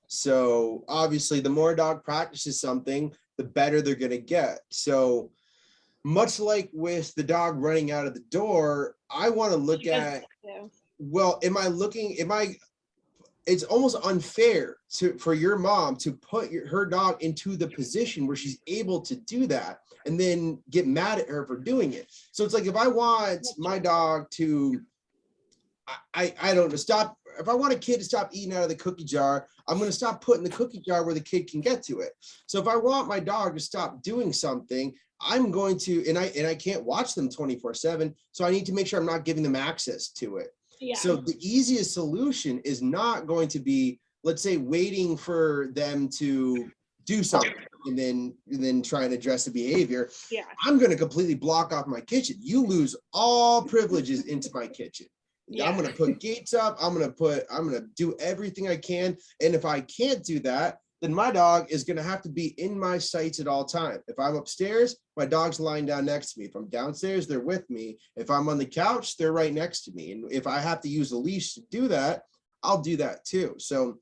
So obviously the more a dog practices something, the better they're going to get. So much like with the dog running out of the door, I want to look at, well, it's almost unfair for your mom to put her dog into the position where she's able to do that and then get mad at her for doing it. So it's like, if I want my dog to, I don't know, stop, if I want a kid to stop eating out of the cookie jar, I'm going to stop putting the cookie jar where the kid can get to it. So if I want my dog to stop doing something, I'm going to, and I can't watch them 24/7. So I need to make sure I'm not giving them access to it. Yeah. So the easiest solution is not going to be, let's say, waiting for them to do something and then try and address the behavior. Yeah. I'm going to completely block off my kitchen. You lose all privileges into my kitchen. Yeah. I'm going to put gates up. I'm going to do everything I can. And if I can't do that, then my dog is going to have to be in my sights at all times. If I'm upstairs, my dog's lying down next to me. If I'm downstairs, they're with me. If I'm on the couch, they're right next to me. And if I have to use a leash to do that, I'll do that too. So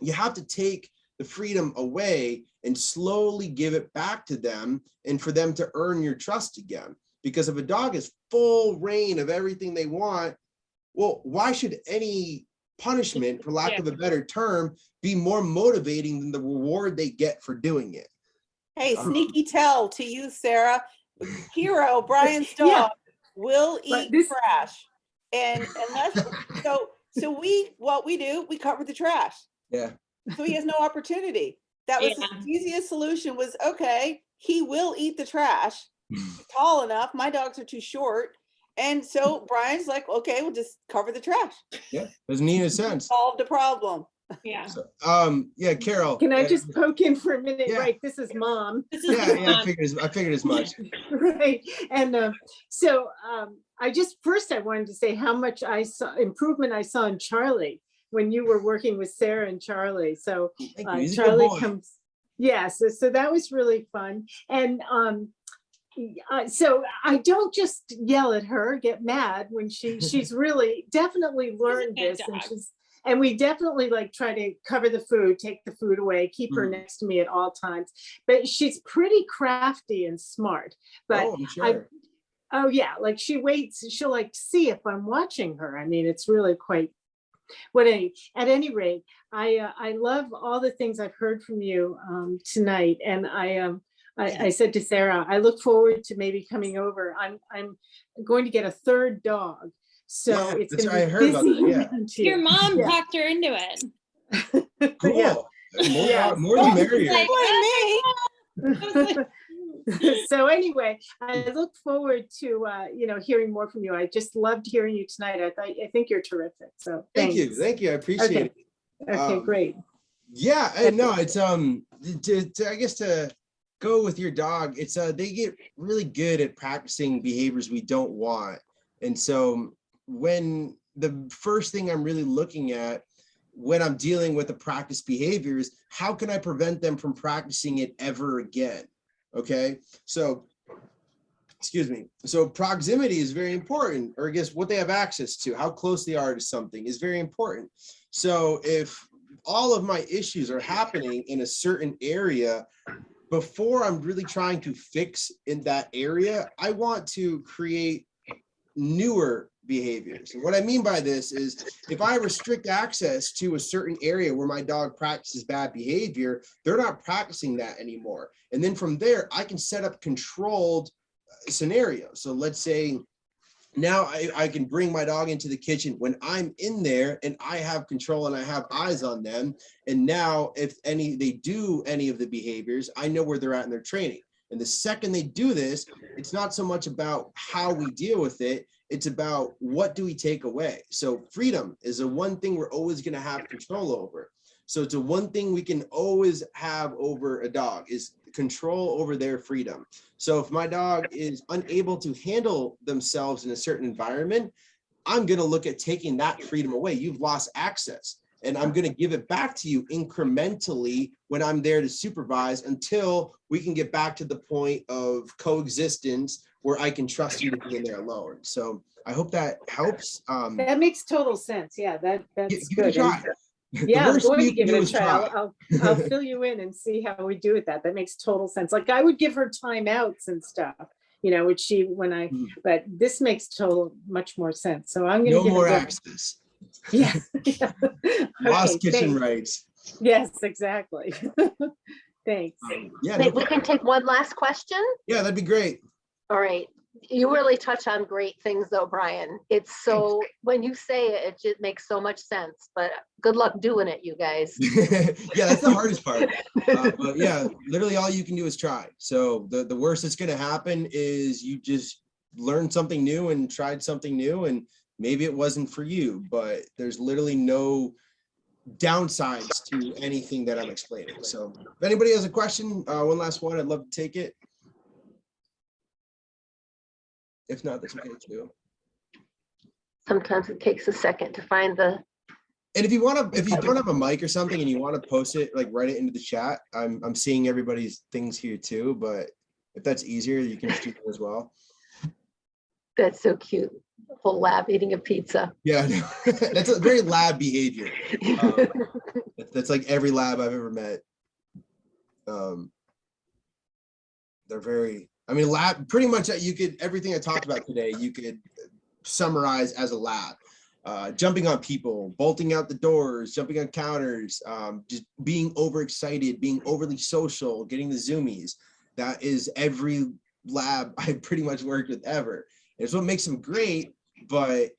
you have to take the freedom away and slowly give it back to them, and for them to earn your trust again. Because if a dog is full reign of everything they want, well, why should any punishment, for lack of a better term, be more motivating than the reward they get for doing it? Hey, sneaky tell to you, Sarah. Hero, Brian's dog, will eat trash. And unless, so what we do, we cover the trash. Yeah. So he has no opportunity. That was the easiest solution was, okay, he will eat the trash. He's tall enough. My dogs are too short. And so Brian's like, okay, we'll just cover the trash. Yeah, doesn't need a sense. Solve the problem. Yeah. So, yeah, Carol. Can I just poke in for a minute? Yeah. Right, this is Mom. This is I figured as much. Right, and I wanted to say how much improvement I saw in Charlie when you were working with Sarah and Charlie. So Charlie comes, yes, so that was really fun. And so I don't just yell at her, get mad when she's really definitely learned this, and we definitely like try to cover the food, take the food away, keep her next to me at all times. But she's pretty crafty and smart. But I'm sure. Oh yeah, like she waits, she'll like see if I'm watching her. I mean, it's really quite, at any rate, I love all the things I've heard from you tonight. And I said to Sarah, I look forward to maybe coming over. I'm going to get a third dog. So it's going to be busy. Your mom talked her into it. Cool. Yeah. More the merrier. So anyway, I look forward to hearing more from you. I just loved hearing you tonight. I think you're terrific. So thank you. I appreciate it. Okay, great. Yeah, I know. It's I guess to go with your dog, it's they get really good at practicing behaviors we don't want. And so when the first thing I'm really looking at when I'm dealing with a practice behavior is how can I prevent them from practicing it ever again? Okay, so excuse me. So proximity is very important, or I guess what they have access to, how close they are to something is very important. So if all of my issues are happening in a certain area, before I'm really trying to fix in that area, I want to create newer behaviors. And what I mean by this is if I restrict access to a certain area where my dog practices bad behavior, they're not practicing that anymore. And then from there, I can set up controlled scenarios. So let's say now I can bring my dog into the kitchen when I'm in there and I have control and I have eyes on them. And now if they do any of the behaviors, I know where they're at in their training. And the second they do this, it's not so much about how we deal with it. It's about what do we take away. So freedom is the one thing we're always going to have control over. So it's the one thing we can always have over a dog is control over their freedom. So if my dog is unable to handle themselves in a certain environment, I'm going to look at taking that freedom away. You've lost access. And I'm going to give it back to you incrementally when I'm there to supervise until we can get back to the point of coexistence where I can trust you to be in there alone. So I hope that helps. That makes total sense. Yeah, that's give it a try. Yeah, I'm going to give it a try. I'll fill you in and see how we do with that. That makes total sense. Like I would give her timeouts and stuff, which but this makes much more sense. So I'm going to give more access. Yeah. Lost kitchen rights. Yes, exactly. Thanks. Yeah. Wait, we can take one last question. Yeah, that'd be great. All right. You really touch on great things though, Brian. It's so, when you say it, it just makes so much sense, but good luck doing it, you guys. Yeah, that's the hardest part. But yeah, literally all you can do is try. So the worst that's going to happen is you just learned something new and tried something new, and maybe it wasn't for you, but there's literally no downsides to anything that I'm explaining. So if anybody has a question, one last one, I'd love to take it. If not, that's okay too. Sometimes it takes a second to find the. And if you want to, if you don't have a mic or something and you want to post it, like write it into the chat. I'm seeing everybody's things here too, but if that's easier, you can just do that as well. That's so cute. Full lab eating a pizza. Yeah, no, that's a very lab behavior. That's like every lab I've ever met. They're very, I mean, lab, pretty much you could, everything I talked about today, you could summarize as a lab. Jumping on people, bolting out the doors, jumping on counters, just being overexcited, being overly social, getting the zoomies. That is every lab I pretty much worked with ever. It's what makes them great, but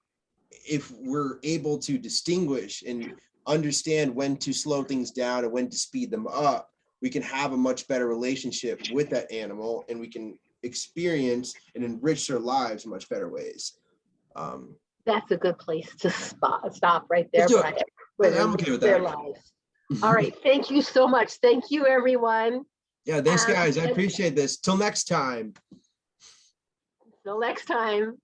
if we're able to distinguish and understand when to slow things down and when to speed them up, we can have a much better relationship with that animal, and we can experience and enrich their lives in much better ways. That's a good place to stop right there. I'm okay with that. Lives. All right. Thank you so much. Thank you, everyone. Yeah, thanks, guys. I appreciate this. Till next time. Till next time.